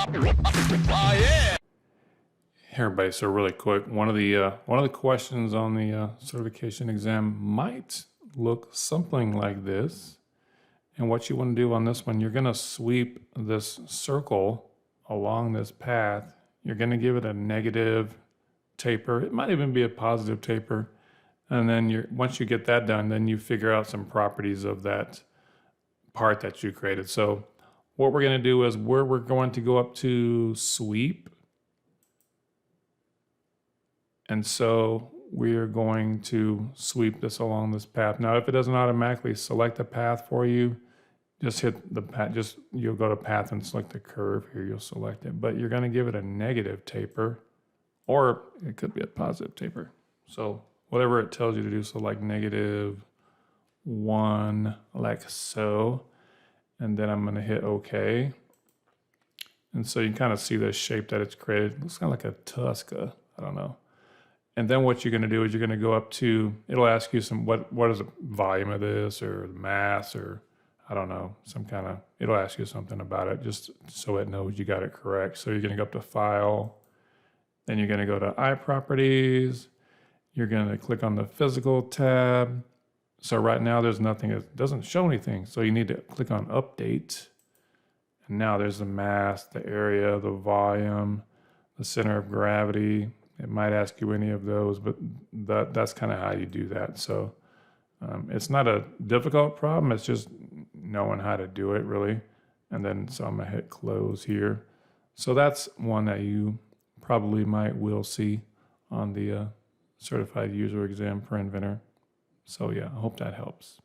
Hey everybody, so really quick, one of the questions on the certification exam might look something like this. And what you want to do on this one, you're going to sweep this circle along this path. You're going to give it a negative taper. It might even be a positive taper. And then once you get that done, then you figure out some properties of that part that you created. So what we're going to do is we're going to go up to sweep. And so we're going to sweep this along this path. Now, if it doesn't automatically select a path for you, just hit the path, you'll go to path and select the curve here, you'll select it. But you're gonna give it a negative taper, or it could be a positive taper. So whatever it tells you to do, so like -1, like so. And then I'm gonna hit OK. And so you can kind of see the shape that it's created. It looks kind of like a Tusca, I don't know. And then what you're going to do is you're going to go up to, it'll ask you what is the volume of this or the mass or I don't know, it'll ask you something about it just so it knows you got it correct. So you're going to go up to File, then you're going to go to iProperties, you're going to click on the Physical tab. So right now there's nothing, it doesn't show anything. So you need to click on Update. And now there's the mass, the area, the volume, the center of gravity. It might ask you any of those, but that's kind of how you do that. So it's not a difficult problem. It's just knowing how to do it, really. And then, so I'm going to hit close here. So that's one that you probably will see on the certified user exam for Inventor. So yeah, I hope that helps.